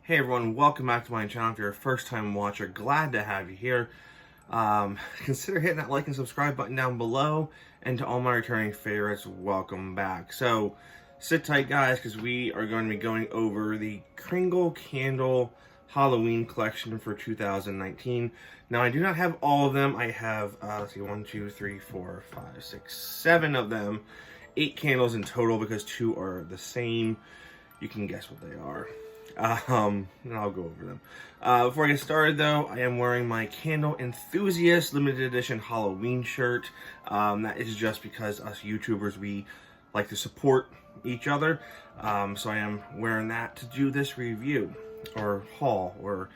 Hey everyone, welcome back to my channel. If you're a first time watcher, glad to have you here. Consider hitting that like and subscribe button down below, and to all my returning favorites, welcome back. So sit tight guys, because we are going to be going over the Kringle Candle Halloween collection for 2019. Now I do not have all of them. I have, let's see, 1, 2, 3, 4, 5, 6, 7 of them. 8 candles in total because 2 are the same. You can guess what they are. And I'll go over them. Before I get started though, I am wearing my Candle Enthusiast limited edition Halloween shirt. That is just because us YouTubers, we like to support each other. So I am wearing that to do this review or haul or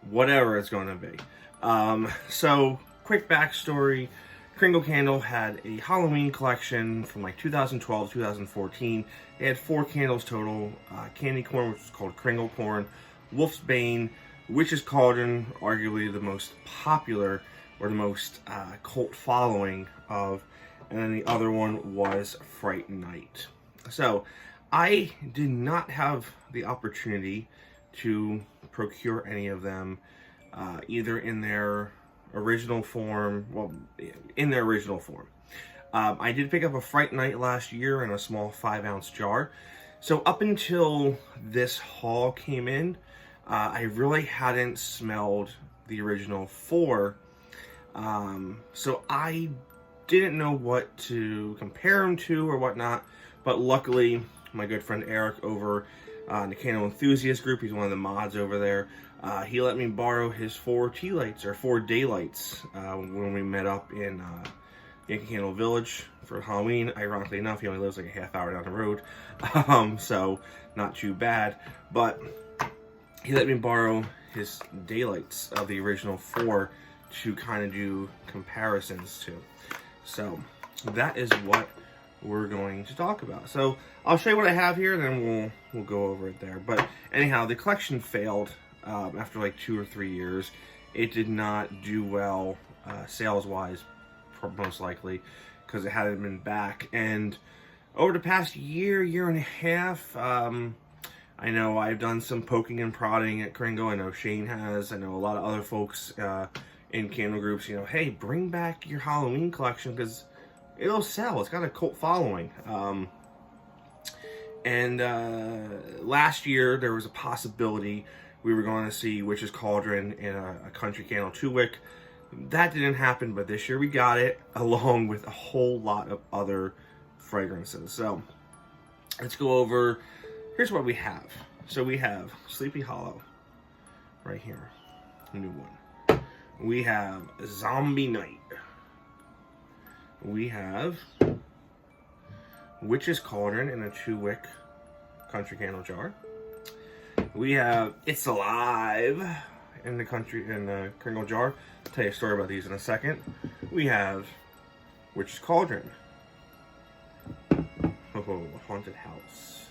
whatever it's going to be. So quick backstory. Kringle Candle had a Halloween collection from like 2012, 2014. They had 4 candles total. Candy corn, which is called Kringle Corn, Wolfbane, Witch's Cauldron, arguably the most popular or the most cult following of, and then the other one was Fright Night. So I did not have the opportunity to procure any of them, either in their original form, I did pick up a Fright Night last year in a small 5-ounce jar. So up until this haul came in, I really hadn't smelled the original 4. So I didn't know what to compare them to or whatnot. But luckily, my good friend Eric over in the Candle Enthusiast group, he's one of the mods over there, he let me borrow his 4 tea lights, or 4 daylights, when we met up in Yankee Candle Village for Halloween. Ironically enough, he only lives like a half hour down the road, so not too bad. But he let me borrow his daylights of the original 4 to kind of do comparisons to. So that is what we're going to talk about. So I'll show you what I have here, and then we'll go over it there. But anyhow, the collection failed after like 2 or 3 years. It did not do well sales-wise, most likely, because it hadn't been back. And over the past year and a half, I know I've done some poking and prodding at Kringle. I know Shane has. I know a lot of other folks in candle groups, you know, hey, bring back your Halloween collection because it'll sell. It's got a cult following. And last year, there was a possibility we were going to see Witch's Cauldron in a country candle 2-wick. That didn't happen, but this year we got it, along with a whole lot of other fragrances. So let's go over, here's what we have. So we have Sleepy Hollow right here, new one. We have Zombie Night. We have Witch's Cauldron in a 2-wick country candle jar. We have It's Alive in the Kringle jar. I'll tell you a story about these in a second. We have Witch's Cauldron. Oh, Haunted House.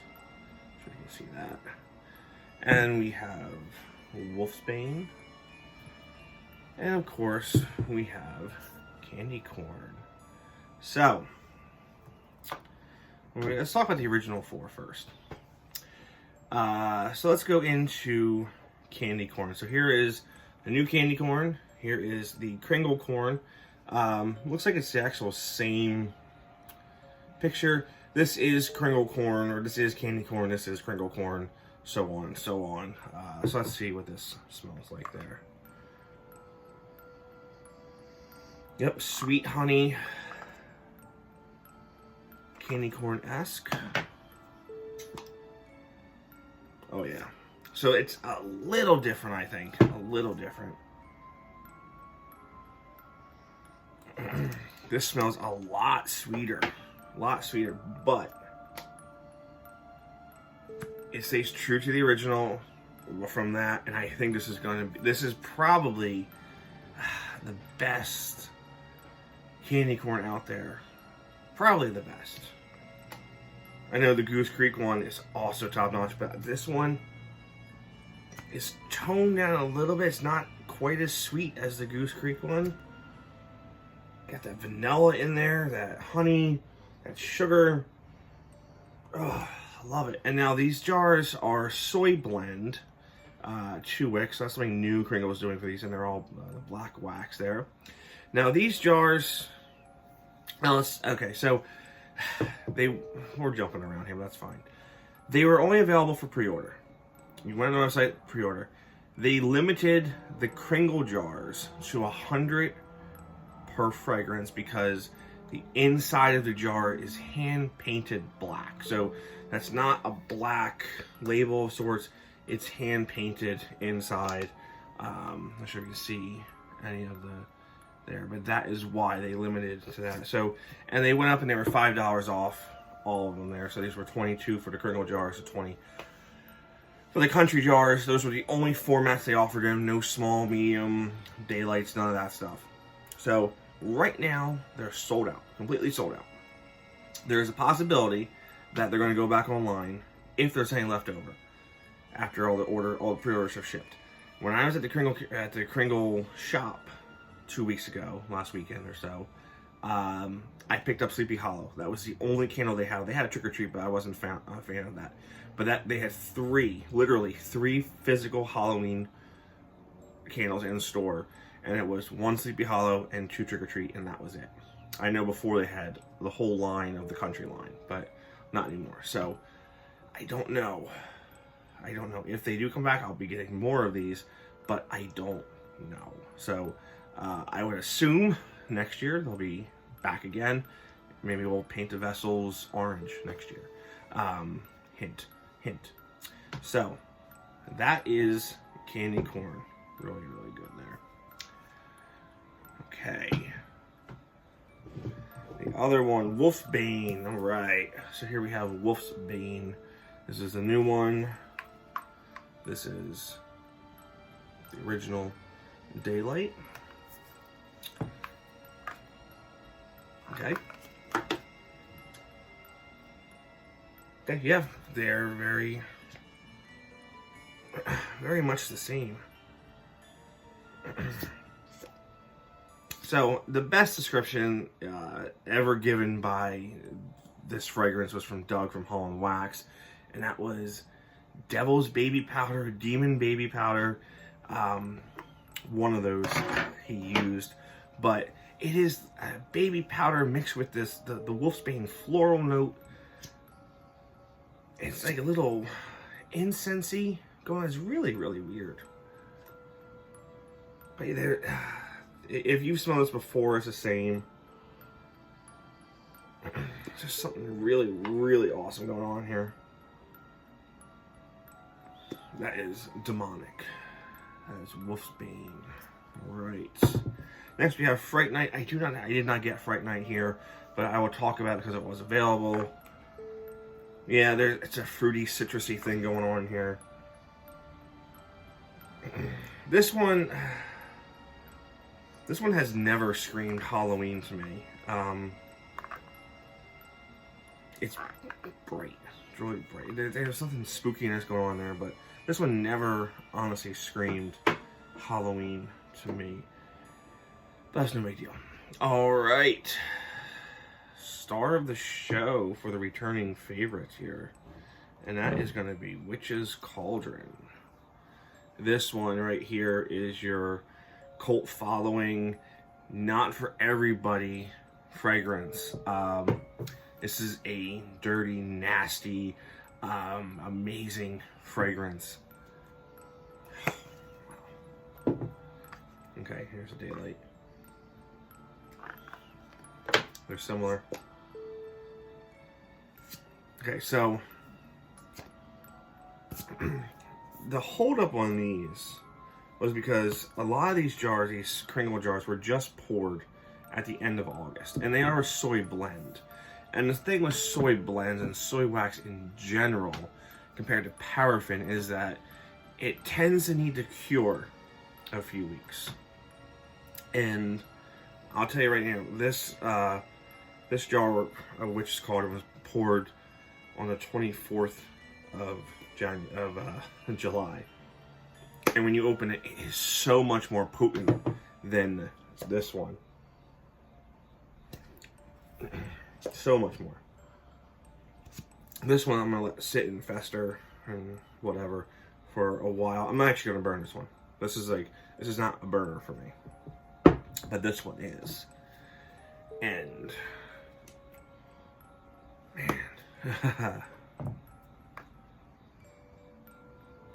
So you can see that. And we have Wolfbane. And of course, we have Candy Corn. So, let's talk about the original 4 first. So let's go into Candy Corn. So here is the new Candy Corn. Here is the Kringle Corn. Looks like it's the actual same picture. This is Kringle Corn, or this is Candy Corn, this is Kringle Corn, so on and so on. So let's see what this smells like there. Yep, sweet honey. Candy corn-esque. Oh yeah. So it's a little different, I think. A little different. This smells a lot sweeter. A lot sweeter, but it stays true to the original from that, and I think this is probably the best candy corn out there. Probably the best. I know the Goose Creek one is also top notch, but this one is toned down a little bit. It's not quite as sweet as the Goose Creek one. Got that vanilla in there, that honey, that sugar. Oh, I love it. And now these jars are soy blend. 2 wicks. So that's something new Kringle was doing for these, and they're all black wax there. Now these jars, okay, so we're jumping around here, but that's fine. They were only available for pre-order. You went on the website, pre-order. They limited the Kringle jars to 100 per fragrance because the inside of the jar is hand-painted black. So that's not a black label of sorts. It's hand-painted inside. I'm not sure if you can see any of the there, but that is why they limited to that. So, and they went up and they were $5 off all of them there. So these were 22 for the Kringle jars, so 20 for the country jars. Those were the only formats they offered them. No small, medium, daylights, none of that stuff. So right now they're sold out, completely sold out. There is a possibility that they're going to go back online if there's any left over after all the pre-orders have shipped. When I was at the Kringle shop 2 weeks ago, last weekend or so, I picked up Sleepy Hollow. That was the only candle they had. They had a trick or treat, but I wasn't a fan of that. But they had literally three physical Halloween candles in the store, and it was 1 Sleepy Hollow and 2 trick or treat, and that was it. I know before they had the whole line of the country line, but not anymore. So I don't know. If they do come back, I'll be getting more of these, but I don't know. So I would assume next year they'll be back again. Maybe we'll paint the vessels orange next year. Hint, hint. So that is candy corn. Really, really good there. Okay. The other one, Wolfbane. All right. So here we have Wolfbane. This is the new one. This is the original Daylight. Okay. Okay, yeah, they're very much the same. So, the best description ever given by this fragrance was from Doug from Hall & Wax, and that was Devil's Baby Powder, Demon Baby Powder. One of those he used, but it is baby powder mixed with the Wolfbane floral note. It's like a little incense-y going on. It's really, really weird. But if you've smelled this before, it's the same. There's just something really, really awesome going on here. That is demonic. That is Wolfbane. Right. Next we have Fright Night. I did not get Fright Night here, but I will talk about it because it was available. Yeah, it's a fruity, citrusy thing going on here. This one has never screamed Halloween to me. It's bright. It's really bright. There's something spookiness going on there, but this one never honestly screamed Halloween to me. But that's no big deal. Alright. Star of the show for the returning favorites here. And that is going to be Witch's Cauldron. This one right here is your cult following, not for everybody fragrance. This is a dirty, nasty, amazing fragrance. Wow. Okay, here's a Daylight. They're similar. Okay, so the holdup on these was because a lot of these jars, these Kringle jars, were just poured at the end of August, and they are a soy blend. And the thing with soy blends and soy wax in general, compared to paraffin, is that it tends to need to cure a few weeks. And I'll tell you right now, this jar of Witch's Cauldron was poured on the 24th of July. And when you open it, it is so much more potent than this one. So much more. This one I'm going to let sit and fester and whatever for a while. I'm not actually gonna burn this one. This is not a burner for me, but this one is. And man,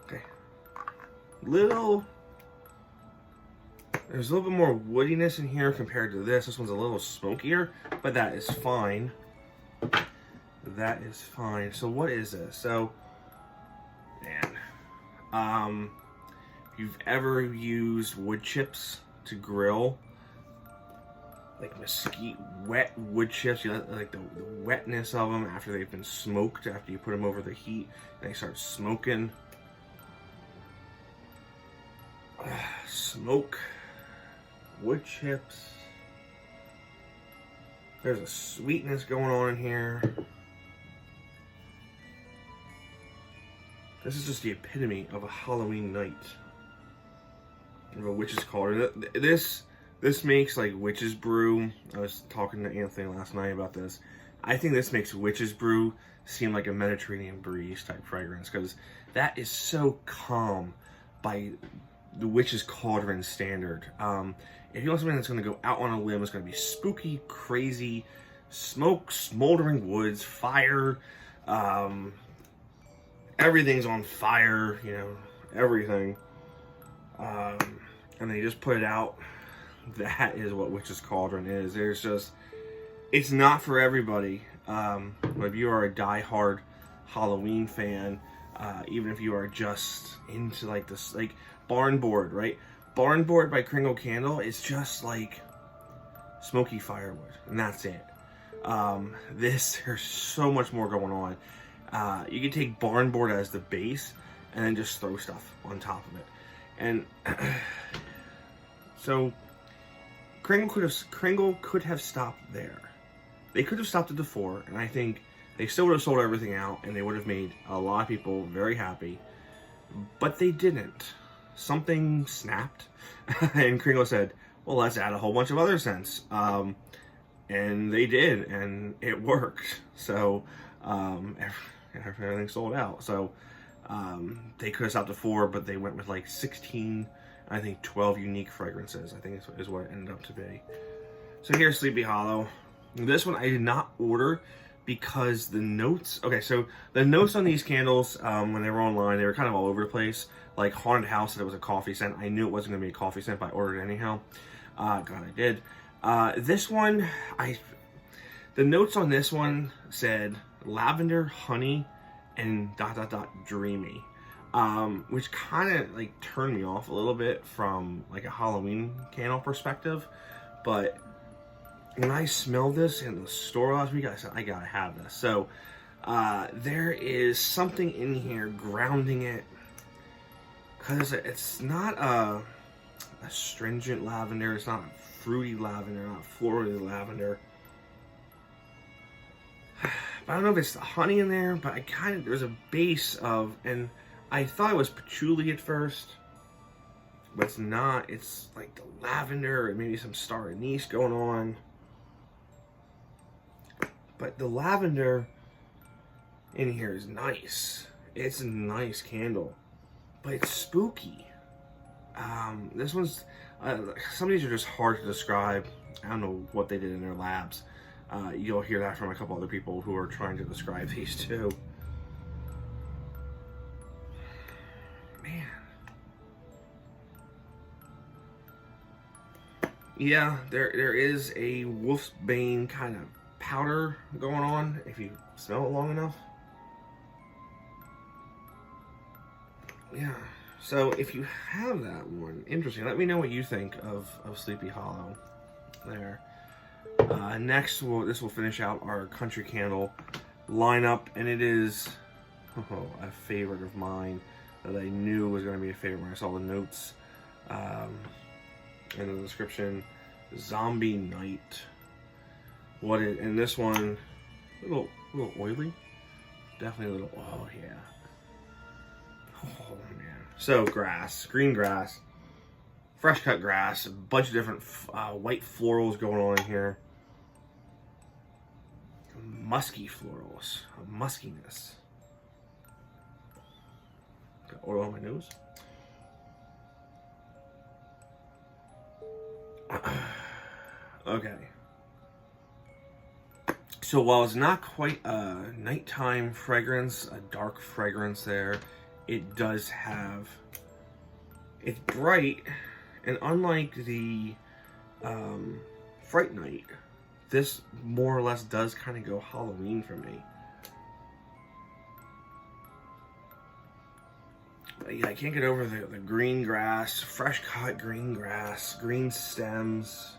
okay, there's a little bit more woodiness in here compared to this. This one's a little smokier, but that is fine. That is fine. So what is this? So, man, if you've ever used wood chips to grill, like mesquite wet wood chips, you like the wetness of them after they've been smoked, after you put them over the heat, and they start smoking. Smoke wood chips. There's a sweetness going on in here. This is just the epitome of a Halloween night. Of a witch's cauldron. This makes like witch's brew. I was talking to Anthony last night about this. I think this makes witch's brew seem like a Mediterranean breeze type fragrance, because that is so calm by the witch's cauldron standard. If you want something that's going to go out on a limb, it's going to be spooky, crazy, smoke, smoldering woods, fire, everything's on fire, you know, everything. And they just put it out. That is what Witch's Cauldron is. It's not for everybody. If you are a die-hard Halloween fan, even if you are just into like this, like Barn Board, right? Barn Board by Kringle Candle is just like smoky firewood, and that's it. There's so much more going on. You can take Barn Board as the base and then just throw stuff on top of it. And so Kringle could have stopped there. They could have stopped at the 4, and I think they still would have sold everything out, and they would have made a lot of people very happy. But they didn't. Something snapped, and Kringle said, well, let's add a whole bunch of other scents. And they did, and it worked. So everything sold out. So they could have stopped at 4, but they went with like 16, I think 12 unique fragrances, I think is what it ended up to be. So here's Sleepy Hollow. This one I did not order because the notes, okay, so the notes on these candles, when they were online, they were kind of all over the place. Like Haunted House said it was a coffee scent. I knew it wasn't going to be a coffee scent, but I ordered it anyhow. God, I did. This one, the notes on this one said lavender, honey, and ... dreamy. Which kind of like turned me off a little bit from like a Halloween candle perspective. But when I smelled this in the store last week, I said, I gotta have this. So there is something in here grounding it, because it's not a astringent lavender, it's not a fruity lavender, not florally lavender. But I don't know if it's the honey in there, but there's a base of, and I thought it was patchouli at first, but it's not. It's like the lavender and maybe some star anise going on. But the lavender in here is nice. It's a nice candle, but it's spooky. This one's, some of these are just hard to describe. I don't know what they did in their labs. You'll hear that from a couple other people who are trying to describe these too. Man. Yeah, there is a Wolfbane kind of powder going on if you smell it long enough. Yeah, so if you have that one, interesting. Let me know what you think of Sleepy Hollow there. Next, this will finish out our country candle lineup, and it is a favorite of mine that I knew was going to be a favorite when I saw the notes in the description. Zombie Night. And this one, a little oily, definitely a little. Oh yeah. Oh man. So green grass, fresh cut grass, a bunch of different white florals going on here. Musky florals, muskiness. Got oil on my nose. Okay. So while it's not quite a nighttime fragrance, a dark fragrance there, it does have, it's bright, and unlike the Fright Night, this more or less does kind of go Halloween for me. But yeah, I can't get over the green grass, fresh cut green grass, green stems.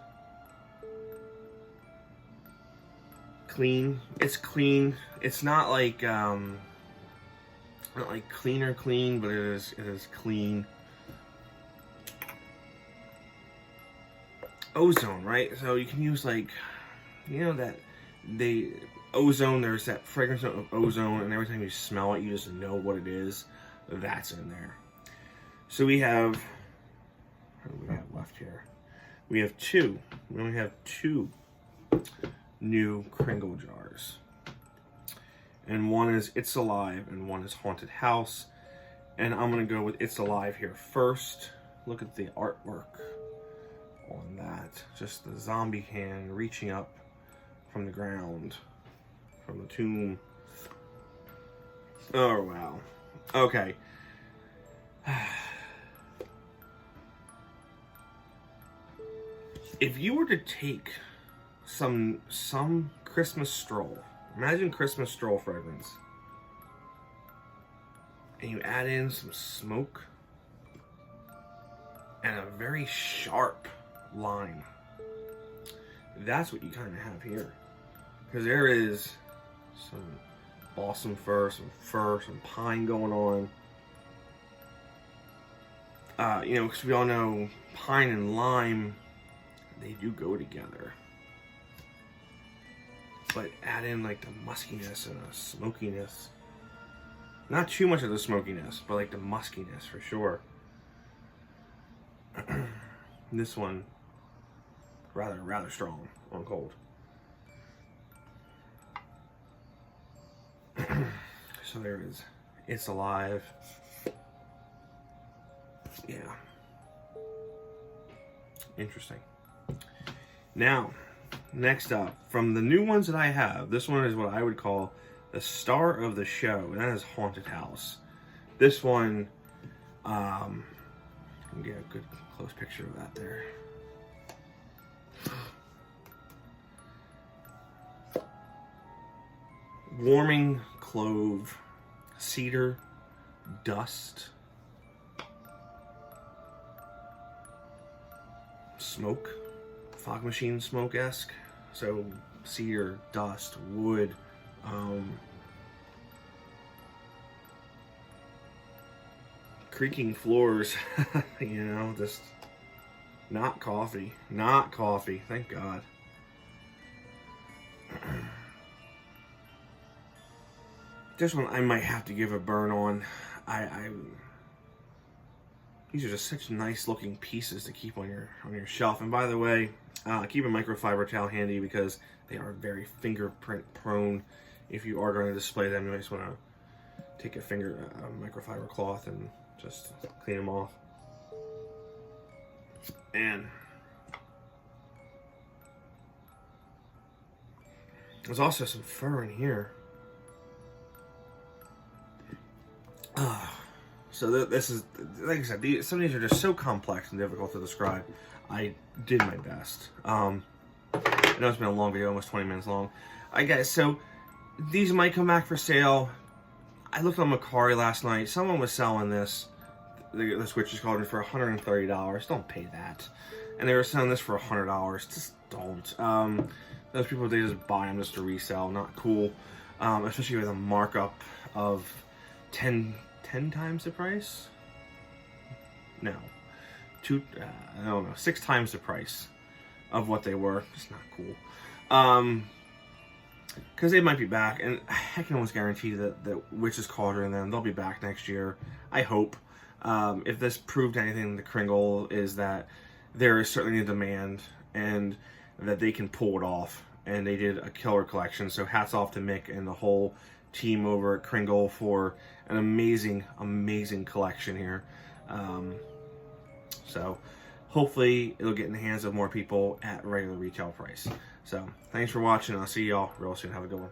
Clean. It's clean. It's not like clean, but it is clean. Ozone, right? So you can use, like, you know, that ozone, there's that fragrance of ozone, and every time you smell it, you just know what it is. That's in there. So we have, what do we have left here? We have two. We only have two new Kringle jars. And one is It's Alive and one is Haunted House. And I'm going to go with It's Alive here first. Look at the artwork on that. Just the zombie hand reaching up from the ground, from the tomb. Oh, wow. Okay. If you were to take some Christmas stroll, imagine Christmas stroll fragrance, and you add in some smoke and a very sharp lime, that's what you kind of have here. Because there is some balsam fir, some pine going on. You know, because we all know pine and lime, they do go together. But add in like the muskiness and the smokiness. Not too much of the smokiness, but like the muskiness for sure. This one, rather strong on cold. So there it is. It's Alive. Yeah. Interesting. Now, next up, from the new ones that I have, this one is what I would call the star of the show, and that is Haunted House. This one, let me get a good close picture of that there. Warming clove, cedar, dust, smoke, fog machine smoke-esque. So cedar, dust, wood, creaking floors, you know, just not coffee, thank God. This one I might have to give a burn on. These are just such nice looking pieces to keep on your shelf. And by the way, keep a microfiber towel handy because they are very fingerprint prone. If you are going to display them, you just want to take a microfiber cloth and just clean them off. And there's also some fur in here. So this is, like I said, some of these are just so complex and difficult to describe. I did my best. I know it's been a long video, almost 20 minutes long. So these might come back for sale. I looked on Mercari last night. Someone was selling this Witch's Cauldron for $130. Don't pay that. And they were selling this for $100. Just don't. Those people, they just buy them just to resell. Not cool. Especially with a markup of 10 times the price? No. I don't know, 6 times the price of what they were. It's not cool. Because they might be back, and I can almost guarantee that Witch's Cauldron, then they'll be back next year. I hope. If this proved anything, the Kringle is that there is certainly a demand, and that they can pull it off. and they did a killer collection. So hats off to Mick and the whole team over at Kringle for an amazing, amazing collection here. So hopefully it'll get in the hands of more people at regular retail price. So thanks for watching. I'll see y'all real soon. Have a good one.